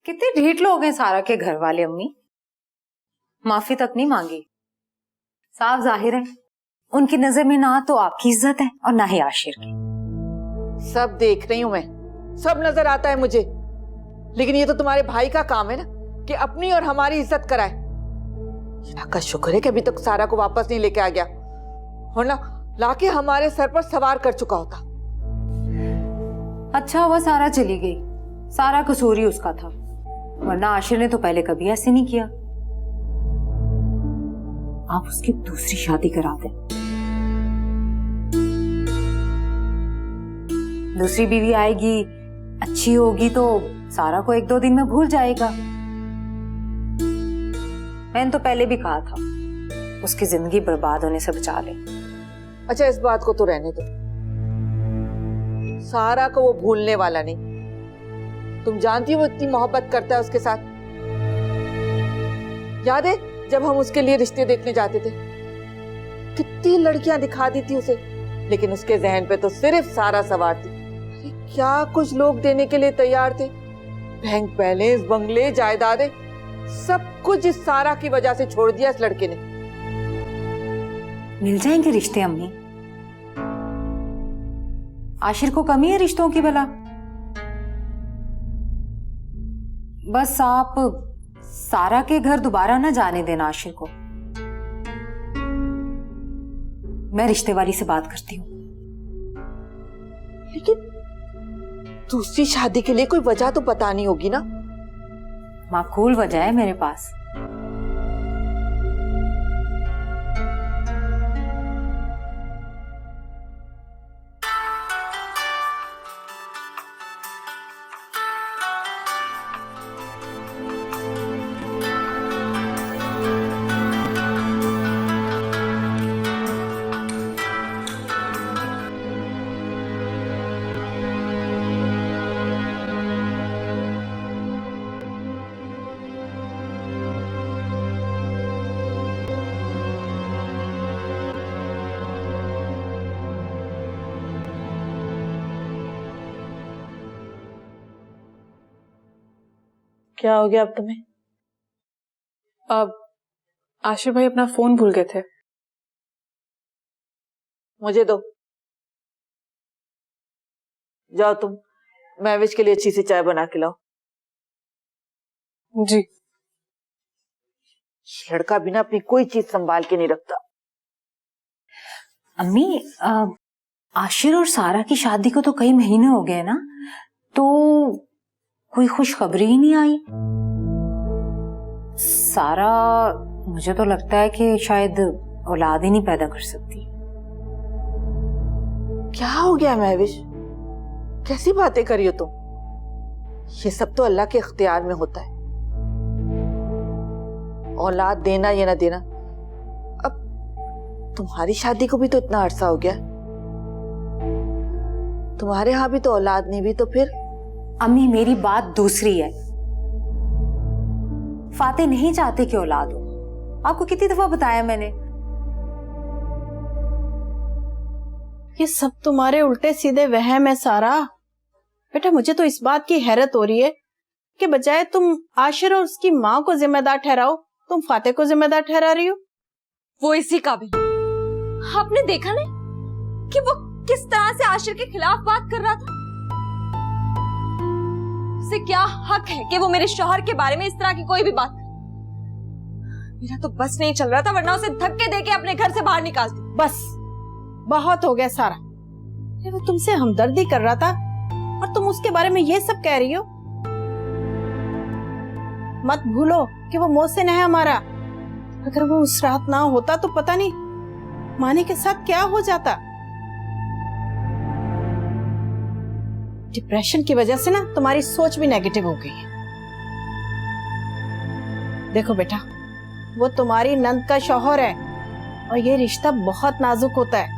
कितने ढीठ लोग हैं सारा के घर वाले। अम्मी माफी तक नहीं मांगी। साफ जाहिर है उनकी नजर में ना तो आपकी इज्जत है और ना ही आशिर की। सब देख रही हूं मैं, सब नजर आता है मुझे, लेकिन ये तो तुम्हारे भाई का काम है ना कि अपनी और हमारी इज्जत कराए। अल्लाह का शुक्र है कि अभी तक सारा को वापस नहीं लेके आ गया, वरना लाके हमारे सर पर सवार कर चुका होता। अच्छा हुआ सारा चली गई, सारा कसूर ही उसका था, वरना आशिर ने तो पहले कभी ऐसे नहीं किया। आप उसकी दूसरी शादी करा दें। दूसरी बीवी आएगी, अच्छी होगी तो सारा को 1-2 दिन में भूल जाएगा। मैंने तो पहले भी कहा था उसकी जिंदगी बर्बाद होने से बचा ले। अच्छा इस बात को तो रहने दो, सारा को वो भूलने वाला नहीं। तुम जानती हो वो इतनी मोहब्बत करता है उसके साथ। याद है जब हम उसके लिए रिश्ते देखने जाते थे, कितनी लड़कियां दिखा दी थी उसे, लेकिन उसके जहन पे तो सिर्फ सारा सवार थी। क्या कुछ लोग देने के लिए तैयार थे, बैंक बैलेंस, बंगले, जायदादें, सब कुछ इस सारा की वजह से छोड़ दिया इस लड़के ने। मिल जाएंगे रिश्ते अम्मी, आशिर को कमी है रिश्तों की भला। बस आप सारा के घर दोबारा ना जाने देना आशिर को। मैं रिश्ते वाली से बात करती हूँ। लेकिन दूसरी शादी के लिए कोई वजह तो बतानी होगी ना। माकूल वजह है मेरे पास। क्या हो गया अब तुम्हें? अब आशिर भाई अपना फोन भूल गए थे। मुझे दो, जाओ तुम महविश के लिए अच्छी सी चाय बना के लाओ। जी। लड़का बिना अपनी कोई चीज संभाल के नहीं रखता। अम्मी आशिर और सारा की शादी को तो कई महीने हो गए ना, तो कोई खुशखबरी ही नहीं आई। सारा मुझे तो लगता है कि शायद औलाद ही नहीं पैदा कर सकती। क्या हो गया महविश, कैसी बातें करी हो तुम? ये सब तो अल्लाह के इख्तियार में होता है। औलाद देना या ना देना, अब तुम्हारी शादी को भी तो इतना अरसा हो गया, तुम्हारे यहाँ भी तो औलाद नहीं भी, तो फिर? अम्मी मेरी बात दूसरी है। फाते नहीं चाहते कि औलाद हो। आपको कितनी दफा बताया मैंने। ये सब तुम्हारे उल्टे सीधे वहम है सारा। बेटा मुझे तो इस बात की हैरत हो रही है कि बजाय तुम आशिर और उसकी माँ को जिम्मेदार ठहराओ, तुम फाते को जिम्मेदार ठहरा रही हो। वो इसी काबिल। आपने देखा नहीं कि वो किस तरह से आशिर के खिलाफ बात कर रहा था? उसे क्या हक है कि वो मेरे शौहर के बारे में इस तरह की कोई भी बात करे? मेरा तो बस नहीं चल रहा था, वरना उसे धक्के देके अपने घर से बाहर निकाल दी। बस बहुत हो गया सारा। वो तुमसे हमदर्दी कर रहा था और तुम उसके बारे में ये सब कह रही हो। मत भूलो कि वो मोहसिन है हमारा। अगर वो उस रात ना होता तो पता नहीं माने के साथ क्या हो जाता। डिप्रेशन की वजह से ना तुम्हारी सोच भी नेगेटिव हो गई है। देखो बेटा, वो तुम्हारी नंद का शौहर है और ये रिश्ता बहुत नाजुक होता है,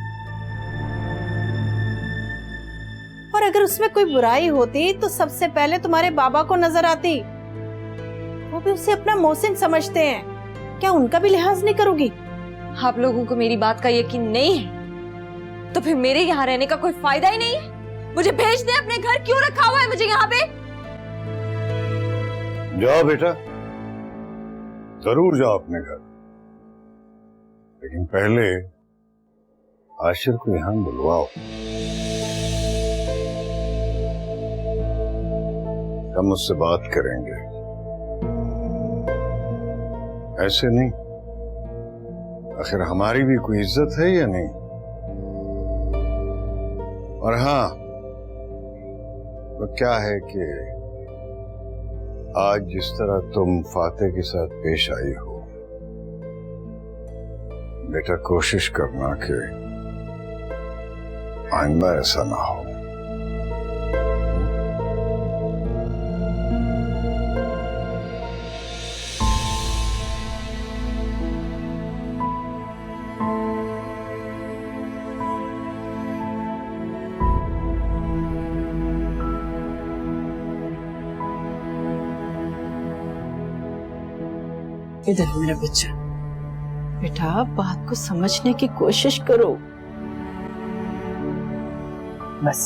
और अगर उसमें कोई बुराई होती तो सबसे पहले तुम्हारे बाबा को नजर आती। वो भी उसे अपना मोहसिन समझते हैं, क्या उनका भी लिहाज नहीं करोगी? आप लोगों को मेरी बात का यकीन नहीं है तो फिर मेरे यहाँ रहने का कोई फायदा ही नहीं है। मुझे भेज दे अपने घर, क्यों रखा हुआ है मुझे यहाँ पे? जाओ बेटा, जरूर जाओ अपने घर, लेकिन पहले आशिर को यहां बुलवाओ। हम उससे बात करेंगे, ऐसे नहीं। आखिर हमारी भी कोई इज्जत है या नहीं? और हाँ, वो क्या है कि आज जिस तरह तुम फाते के साथ पेश आई हो, बेटा कोशिश करना कि आइंदा ऐसा ना हो। इधर मेरा बच्चा, बेटा बात को समझने की कोशिश करो। बस